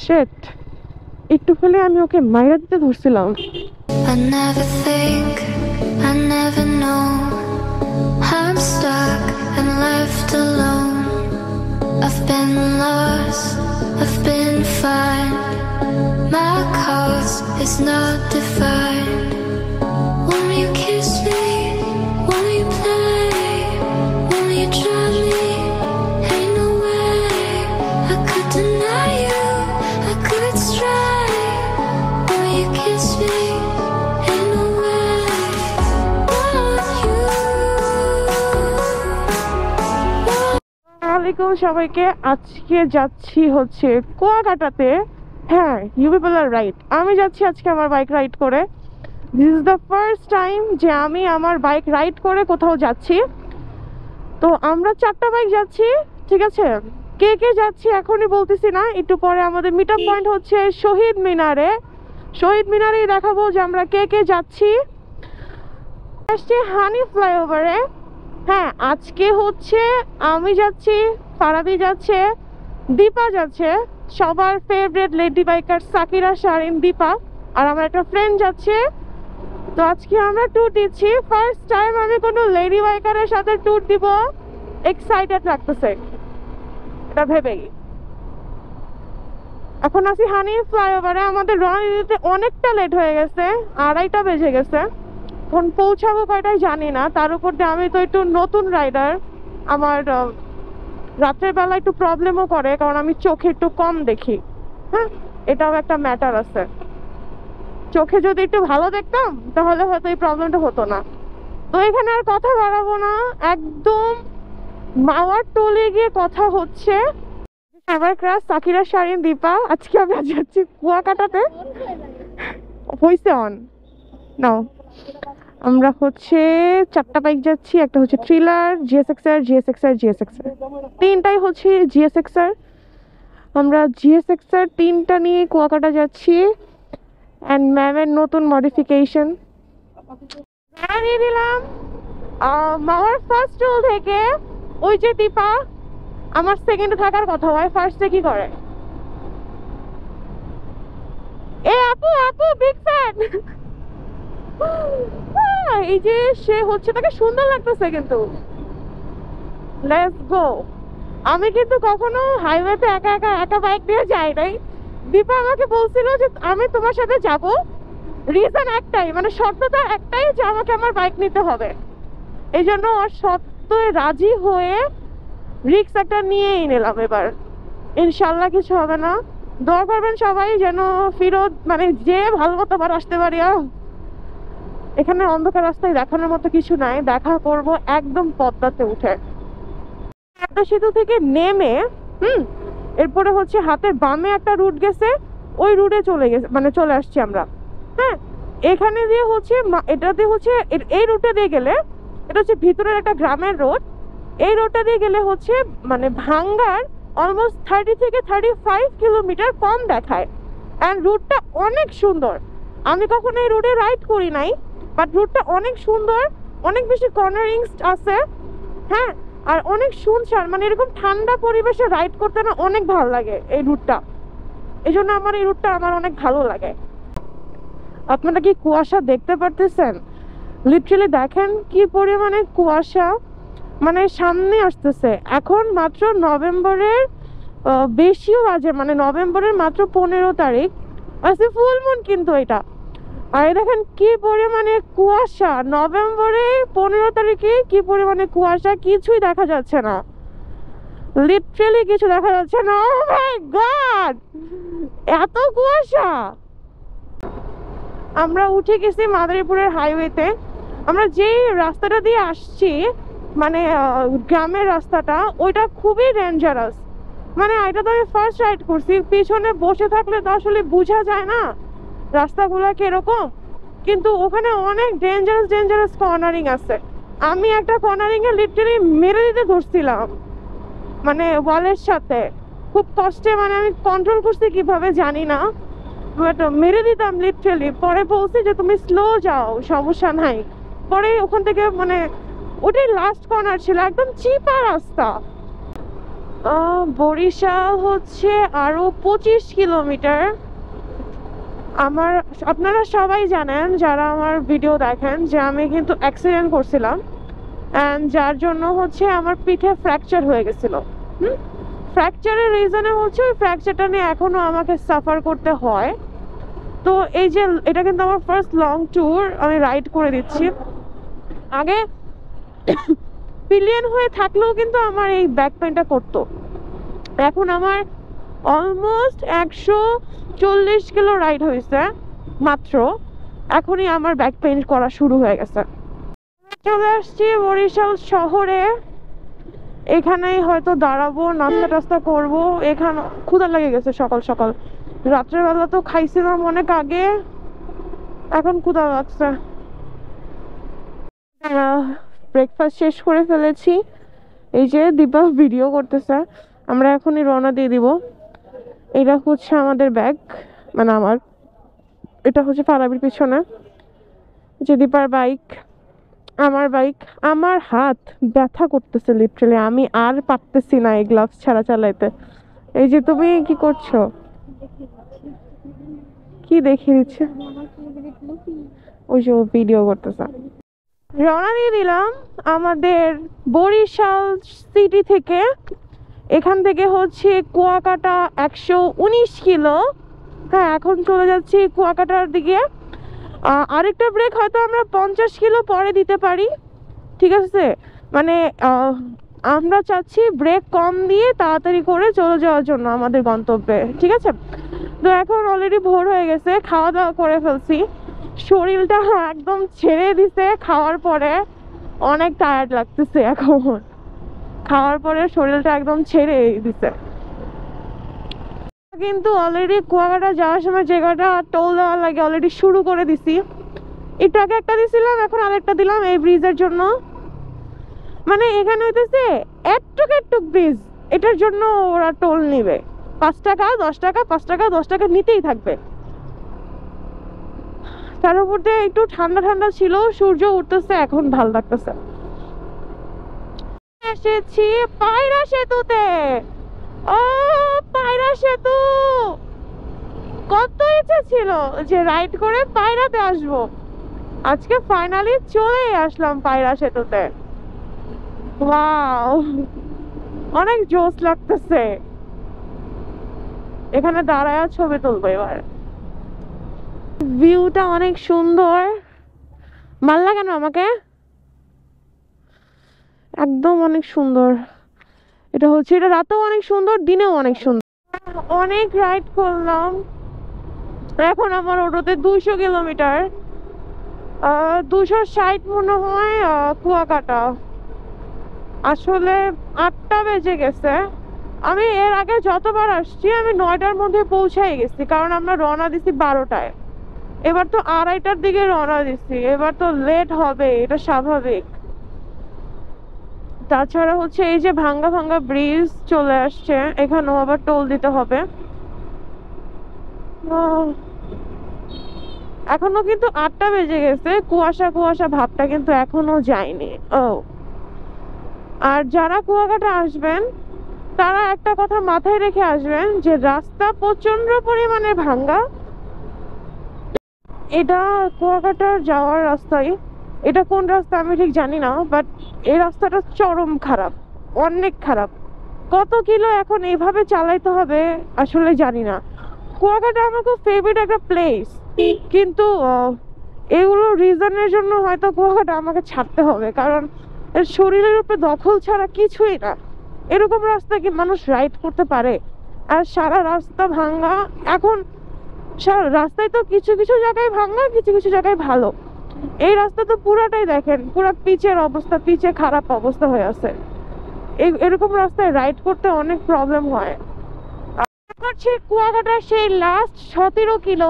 Sheet, একটু হলে আমি ওকে মাইরা দিতে ধরছিলাম। I never think, I never know, I'm stuck and left alone. I've been lost, I've been fine, my cause is not defined. Won't you kiss me, won't you play, won't you try me? Ain't no way I could deny you, I could stray. Won't you kiss me? Ain't no way. Want you. আসসালামাইকুম সবাইকে। আজকে যাচ্ছি হচ্ছে কুয়াকাটাতে। হ্যাঁ, you people R right, আমি যাচ্ছি আজকে আমার বাইক রাইড করে। This is the first time যে আমি আমার বাইক রাইড করে কোথাও যাচ্ছি। তো আমরা 4টা বাইক যাচ্ছি, ঠিক আছে? কে কে যাচ্ছি এখনই বলতেছি না, একটু পরে আমাদের মিট আপ পয়েন্ট হচ্ছে শহীদ মিনারে। শহীদ মিনারেই দেখাবো যে আমরা কে কে যাচ্ছি। আসছি হানি ফ্লাইওভারে। হ্যাঁ, আজকে হচ্ছে আমি যাচ্ছি, ফারাবি যাচ্ছে, দীপা যাচ্ছে, সবার favourite lady biker Sakira Sharin Dipa, আর আমার একটা ফ্রেন্ড যাচ্ছে। তো আজকে আমরা ট্যুর দিচ্ছি, ফার্স্ট টাইম আমি কোনো লেডি বাইকারের সাথে ট্যুর দিব। এক্সাইটেড লাগতেছে এটা ভেবেই। এখন আছি হানি ফ্লাইওভারে। আমাদের রওনা দিতে অনেকটা লেট হয়ে গেছে, 2:30 বেজে গেছে। এখন পৌঁছাবো কয়টায় জানি না। তার উপর দিয়ে আমি তো একটু নতুন রাইডার, আমার রাতের বেলা একটু প্রবলেমও করে, কারণ আমি চোখে একটু কম দেখি। হ্যাঁ, এটাও একটা ম্যাটার আছে। চোখে যদি একটু ভালো দেখতাম তাহলে হয়তো এই প্রবলেমটা হতো না। তো এখানে আর কথা বাড়াবো না, একদম মাওয়ার টোলে গিয়ে কথা হচ্ছে। আমার ক্রাশ সাকিরা শারিন দীপা, আজকে আমরা যাচ্ছি কুয়াকাটাতে। হইছে অন নাও। আমরা হচ্ছে 4টা বাইক যাচ্ছি, একটা হচ্ছে থ্রিলার, জিএসএক্সআর, জিএসএক্সআর, জিএসএক্সআর, 3টাই হচ্ছে জিএসএক্সআর। আমরা জিএসএক্সআর 3টা নিয়ে কুয়াকাটা যাচ্ছি। অ্যান্ড ম্যামের নতুন মডিফিকেশন নিয়ে দিলাম আমার ফার্স্ট রোল থেকে। ওই যে দীপা আমার সেকেন্ডে থাকার কথা, হয় ফার্স্টে কি করে? এ আপু, আপু বিগ ফ্যান। এই যে সে হচ্ছে, তাকে সুন্দর লাগতেছে কিন্তু। Let's go. আমি কিন্তু কখনো হাইওয়েতে একা একা একা বাইক নিয়ে যাই নাই। দীপা আমাকে বলছিল যে আমি তোমার সাথে যাব, রিজন একটাই, মানে শর্তটা একটাই যে আমাকে আমার বাইক নিতে হবে। এই জন্য ওর শর্তে রাজি হয়ে রিক্স একটা নিয়েই নিলাম। এবার ইনশাল্লাহ কিছু হবে না। দোয়া করবেন সবাই যেন ফিরোজ মানে যে ভালো মতো আবার আসতে পারি। এখানে অন্ধকার রাস্তায় দেখানোর মতো কিছু নাই, দেখা করব একদম পদ্মাতে উঠে। পদ্মা সেতু থেকে নেমে এরপরে হচ্ছে হাতের বামে একটা রুট গেছে, ওই রুটে চলে আসছি আমরা। হ্যাঁ, এখানে দিয়ে হচ্ছে এটাতে হচ্ছে এই রুটে দিয়ে গেলে এটা হচ্ছে ভিতরের একটা গ্রামের রোড। এই রোডটা দিয়ে গেলে হচ্ছে মানে ভাঙ্গার অলমোস্ট 30 থেকে 35 কিলোমিটার কম দেখায়। অ্যান্ড রুটটা অনেক সুন্দর। আমি কখনো এই রোডে রাইড করি নাই, বাট রুটটা অনেক সুন্দর, অনেক বেশি কর্নারিংস আছে। হ্যাঁ, আর অনেক সুনসান, মানে এরকম ঠান্ডা পরিবেশে রাইড করতে না অনেক ভালো লাগে এই রুটটা। এই জন্য আমার এই রুটটা আমার অনেক ভালো লাগে। আপনারা কি কুয়াশা দেখতে পারতেছেন? লিটারালি দেখেন কি পরিমাণে কুয়াশা, মানে সামনে আসতেছে। এখন মাত্র নভেম্বরের বেশিও বাজে, মানে নভেম্বরের মাত্র 15 তারিখ আছে, ফুল মুন কিন্তু এটা। আর দেখেন কি পরিমাণে কুয়াশা, নভেম্বরে 15 তারিখে কি পরিমাণে কুয়াশা, কিছুই দেখা যাচ্ছে না, লিটারালি কিছু দেখা যাচ্ছে না। ও মাই গড, এত কুয়াশা! আমরা উঠে গেছি মাদারীপুরের হাইওয়েতে। আমরা যেই রাস্তাটা দিয়ে আসছি, মানে গ্রামের রাস্তাটা, ওইটা খুবই ডেঞ্জারাস। মানে এটা তো আমি ফার্স্ট রাইড করছি, পিছনে বসে থাকলে তো আসলে বোঝা যায় না রাস্তাগুলো কিরকম। কিন্তু ওখানে অনেক ডেঞ্জারাস কর্নারিং আছে। আমি একটা কর্নারিংয়ে লিটারালি মেরে দিতে ধরছিলাম, মানে ওয়ালের সাথে। খুব কষ্টে, মানে আমি কন্ট্রোল করছি কিভাবে জানি না, বাট মেরে দিতাম লিটারালি। পরে বলছি যে তুমি স্লো যাও, সমস্যা নাই। পরে ওখান থেকে মানে ওটাই লাস্ট কর্নার ছিল, একদম চিপা রাস্তা। বরিশাল হচ্ছে আরো 25 কিলোমিটার। আপনারা সবাই জানেন যারা আমার ভিডিও দেখেন যে আমি কিন্তু অ্যাক্সিডেন্ট করছিলাম, অ্যান্ড যার জন্য হচ্ছে আমার পিঠে ফ্র্যাকচার হয়ে গেছিল। ফ্র্যাকচারের রিজনে হচ্ছে ওই ফ্র্যাকচারটা নিয়ে এখনো আমাকে সাফার করতে হয়। তো এই যে এটা কিন্তু আমার ফার্স্ট লং ট্যুর, আমি রাইড করে দিচ্ছি। আগে পিলিয়ন হয়ে থাকলেও কিন্তু আমার এই ব্যাক পেইনটা করতো, এখন আমার অলমোস্ট 140 কিলো রাইড হয়েছে মাত্র, এখনই আমার ব্যাক পেইন করা শুরু হয়ে গেছে। চলে আসছি বরিশাল শহরে, এখানেই হয়তো দাঁড়াবো, নাস্তা টাস্তা করবো। এখানে ক্ষুধা লেগে গেছে সকাল সকাল, রাত্রেবেলা তো খাইছিলাম অনেক আগে, এখন ক্ষুধা লাগছে। ব্রেকফাস্ট শেষ করে ফেলেছি, এই যে দীপা ভিডিও করতেছে। আমরা এখনই রওনা দিয়ে দিব। এটা হচ্ছে আমাদের ব্যাগ, মানে এটা হচ্ছে ফারাবির পিছনে, যে দীপার বাইক, আমার বাইক। আমার হাত ব্যথা করতেছে লিটারালি, আমি আর পারতেছি না এই গ্লাভস ছাড়া চালাইতে। এই যে তুমি কি করছো? কি দেখিয়ে দিচ্ছে? ওই যে ভিডিও করতেছে। রওনা দিয়ে দিলাম আমাদের বরিশাল সিটি থেকে। এখান থেকে হচ্ছে কুয়াকাটা 119 কিলো। হ্যাঁ, এখন চলে যাচ্ছি কুয়াকাটার দিকে। আরেকটা ব্রেক হয়তো আমরা 50 কিলো পরে দিতে পারি, ঠিক আছে? মানে আমরা চাচ্ছি ব্রেক কম দিয়ে তাড়াতাড়ি করে চলে যাওয়ার জন্য আমাদের গন্তব্যে, ঠিক আছে? তো এখন অলরেডি ভোর হয়ে গেছে, খাওয়া দাওয়া করে ফেলছি, শরীরটা একদম ছেড়ে দিছে। খাওয়ার পরে অনেক টায়ার্ড লাগতেছে, এখন খাওয়ার পরে শরীরটা একদম ছেড়ে দিছে। কিন্তু অলরেডি কুয়াকাটা যাওয়ার সময় যে কটা টোল দেওয়া লাগে অলরেডি শুরু করে দিছি। একটু আগে একটা দিছিলাম, এখন আরেকটা দিলাম এই ব্রিজের জন্য। মানে এখানে হইতেছে একটুক ব্রিজ, এটার জন্য ওরা টোল নিবে 5 টাকা 10 টাকা 5 টাকা 10 টাকা নিতেই থাকবে। তার উপর দিয়ে একটু ঠান্ডা ঠান্ডা ছিল, সূর্য উঠতেছে, এখন ভালো লাগতেছে। এসেছি পায়রা সেতুতে। ও পায়রা সেতু, কত ইচ্ছা ছিল যে রাইড করে পায়রাতে আসবো, আজকে ফাইনালি চলে আসলাম পায়রা সেতুতে। ওয়াও, অনেক জোশ লাগতেছে। এখানে দাঁড়ায় ছবি তুলবো এবার। ভিউটা অনেক সুন্দর, ভাল লাগে না আমাকে? একদম অনেক সুন্দর। এটা রাতেও অনেক সুন্দর, দিনেও অনেক সুন্দর। অনেক রাইড করলাম, এখন আমার ওটাতে 200 কিলোমিটার, 260 মনে হয় কুয়াকাটা। আসলে 8টা বেজে গেছে। আমি এর আগে যতবার আসছি আমি 9টার মধ্যে পৌঁছাই গেছি, কারণ আমরা রওনা দিছি 12টায়। এবার তো 2:30টার দিকে রওনা দিছি, এবার তো লেট হবে, এটা স্বাভাবিক। তাছাড়া হচ্ছে এই যে ভাঙ্গা ভাঙ্গা ব্রিজ চলে আসছে, এখানেও আবার টোল দিতে হবে। এখনো কিন্তু 8টা বেজে গেছে, কুয়াশা কুয়াশা ভাবটা কিন্তু এখনো যায়নি। আর যারা কুয়াকাটা আসবেন তারা একটা কথা মাথায় রেখে আসবেন, যে রাস্তা প্রচন্ড পরিমাণে ভাঙ্গা। এটা কুয়াকাটার যাওয়ার রাস্তায়, এটা কোন রাস্তা আমি ঠিক জানি না, বাট এই রাস্তাটা চরম খারাপ, অনেক খারাপ। কত কিলো এখন এইভাবে চালাইতে হবে আসলে জানি না। কুয়াকাটা আমার খুব ফেভারিট একটা প্লেস, কিন্তু এগুলো রিজনের জন্য হয়তো কুয়াকাটা আমাকে ছাড়তে হবে, কারণ এর শরীরের উপরে দখল ছাড়া কিছুই না। এরকম রাস্তা কি মানুষ রাইড করতে পারে? আর সারা রাস্তা ভাঙ্গা। এখন সারা রাস্তায় তো কিছু কিছু জায়গায় ভাঙ্গা, কিছু কিছু জায়গায় ভালো। এই রাস্তা তো পুরাটাই দেখেন, পুরা পিচের অবস্থা, পিচে খারাপ অবস্থা হয়ে আছে। এরকম রাস্তায় রাইড করতে অনেক প্রবলেম হয়। করছি কুয়াকাটার সেই লাস্ট 17 কিলো,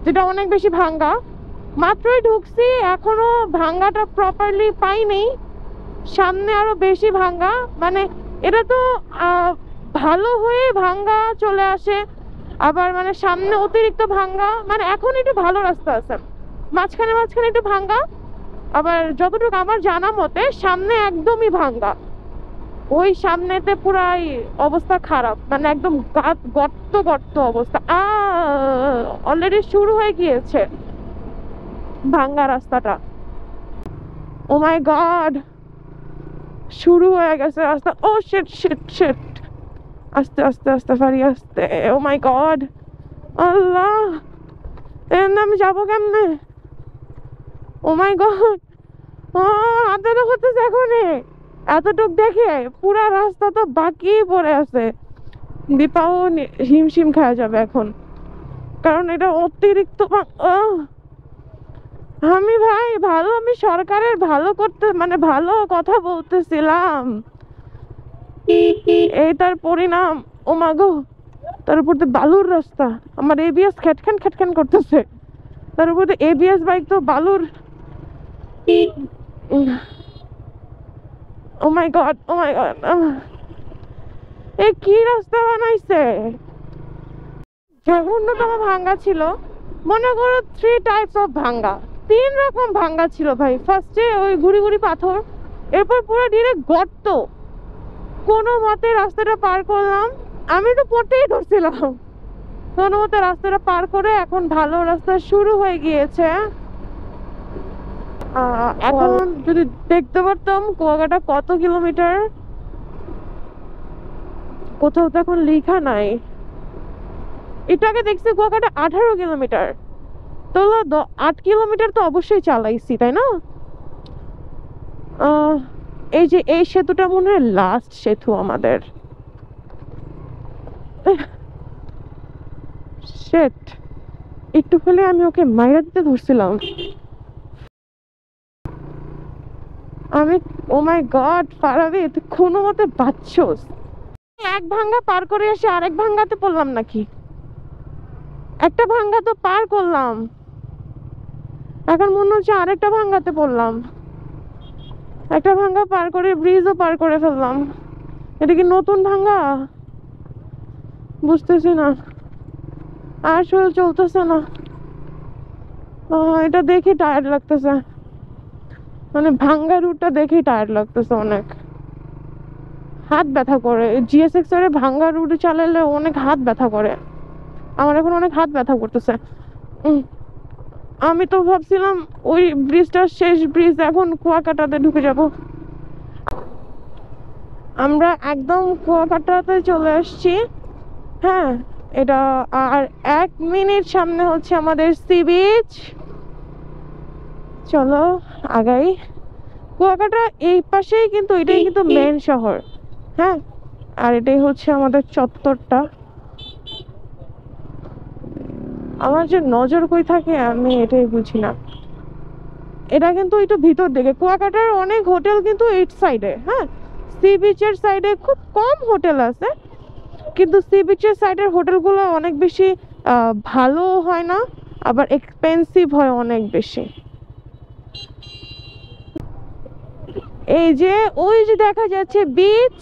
যেটা অনেক বেশি ভাঙ্গা। মাত্রই ঢুকছি, এখনো ভাঙ্গাটা প্রপারলি পাইনি, সামনে আরো বেশি ভাঙ্গা। মানে এটা তো ভালো হয়ে ভাঙ্গা চলে আসে, আবার মানে সামনে অতিরিক্ত ভাঙ্গা। মানে এখন একটু ভালো রাস্তা আছে, মাঝখানে মাঝখানে একটু ভাঙ্গা, আবার যতটুকু আমার জানা মতে সামনে একদমই ভাঙ্গা। ওই সামনেতে পুরাই অবস্থা খারাপ, মানে একদম গর্ত গর্ত অবস্থা। অলরেডি শুরু হয়ে গিয়েছে ভাঙ্গা রাস্তাটা। ও মাই গড, শুরু হয়ে গেছে রাস্তা। ও শিট শিট শিট, আস্তে আস্তে আস্তে ফারি আস্তে। ও মাই গড, আল্লাহ, এর আমি যাবো কেমনে? ও মাই গড, হাতে তো হতেছে এখনই, এতটুক দেখে পুরা রাস্তা তো বাকি পড়ে আছে। দীপাও হিমশিম খাওয়া যাবে এখন, কারণ এটা অতিরিক্ত। আমি ভাই ভালো, আমি সরকারের ভালো করতে, মানে ভালো কথা বলতেছিলাম, এই তার পরিণাম। ও মা গো, তার উপর তো বালুর রাস্তা, আমার এবিএস খ্যাটখান খ্যাটখান করতেছে, তার উপর তো এবিএস বাইক তো বালুর। ও মাই গড, ও মাই গড, এই কি রাস্তা বানাইছে? জঘন্যতম ভাঙ্গা ছিল। মনে করো 3 টাইপস অফ ভাঙ্গা, 3 রকম ভাঙ্গা ছিল ভাই। ফার্স্টে ওই গুড়ি গুড়ি পাথর, এরপর পুরো ডিরেক্ট গর্ত। কোনো মতে রাস্তাটা পার করলাম, আমি তো পড়তেই ধরছিলাম। কোনো মতে রাস্তাটা পার করে এখন ভালো রাস্তা শুরু হয়ে গিয়েছে। এখন যদি দেখতে পারতাম কুয়াকাটা কত কিলোমিটার, কোথাও তো এখন লেখা নাই। এটাকে দেখছি কুয়াকাটা 18 কিলোমিটার, তো 8 কিলোমিটার তো অবশ্যই চালাইছি, তাই না? এই যে এই সেতুটা মনে হয় লাস্ট সেতু আমাদের। শিট, একটু হলে আমি ওকে মাইরা দিতে ধরছিলাম। আমি, ও মাই গড ফারাবি, তুই কোনো মতে বাঁচছস। এক ভাঙ্গা পার করে এসে আরেক ভাঙ্গাতে পড়লাম নাকি? একটা ভাঙ্গা তো পার করলাম, এখন মনে হচ্ছে আরেকটা ভাঙ্গাতে পড়লাম। একটা ভাঙ্গা পার করে ব্রিজও পার করে ফেললাম। এটা কি নতুন ভাঙ্গা? বুঝতেছি না, আর শরীর চলতেছে না। এটা দেখে টায়ার্ড লাগতেছে, মানে ভাঙ্গা রুটটা দেখেই টায়ার্ড লাগতেছে অনেক। হাত ব্যথা করে GSX এর ভাঙ্গা রুটে চালালে, অনেক হাত ব্যথা করে। আমার এখন অনেক হাত ব্যথা করতেছে। আমি তো ভাবছিলাম ওই ব্রিজটা শেষ ব্রিজ, এখন কুয়াকাটাতে ঢুকে যাব। আমরা একদম কুয়াকাটাতে চলে আসছি। হ্যাঁ, এটা আর 1 মিনিট সামনে হচ্ছে আমাদের সি বিচ। চলো আগাই। কুয়াকাটা এই পাশেই, কিন্তু এটাই কিন্তু মেন শহর। হ্যাঁ, আর এটাই হচ্ছে আমাদের চত্বরটা। আমার যে নজর কই থাকে আমি এটাই বুঝি না। এটা কিন্তু একটু ভিতর দিকে। কুয়াকাটার অনেক হোটেল কিন্তু এই সাইডে। হ্যাঁ, সি বিচের সাইডে খুব কম হোটেল আছে, কিন্তু সি বিচের সাইডের হোটেলগুলো অনেক বেশি ভালো হয় না, আবার এক্সপেন্সিভ হয় অনেক বেশি। এই যে ওই যে দেখা যাচ্ছে বিচ।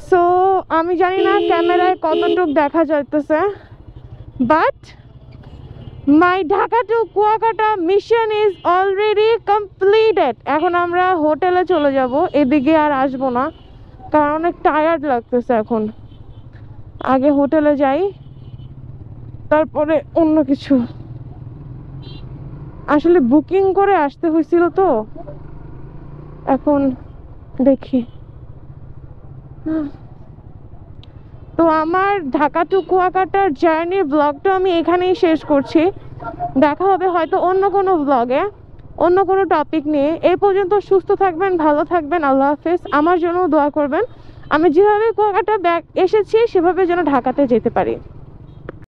সো আমি জানি না ক্যামেরায় কতটুকু দেখা যাইতেছে, but my Dhaka to Kuakata mission is already completed. এখন আমরা হোটেলে চলে যাব, এদিকে আর আসবো না, কারণ অনেক টায়ার্ড লাগতেছে এখন। আগে হোটেলে যাই, তারপরে অন্য কিছু। আসলে বুকিং করে আসতে হয়েছিল তো, এখন দেখি। তো আমার ঢাকা টু কুয়াকাটার জার্নির ব্লগটা আমি এখানেই শেষ করছি। দেখা হবে হয়তো অন্য কোনো ব্লগে, অন্য কোনো টপিক নিয়ে। এই পর্যন্ত সুস্থ থাকবেন, ভালো থাকবেন, আল্লাহ হাফেজ। আমার জন্য দোয়া করবেন, আমি যেভাবে কুয়াকাটা এসেছি সেভাবে যেন ঢাকাতে যেতে পারি।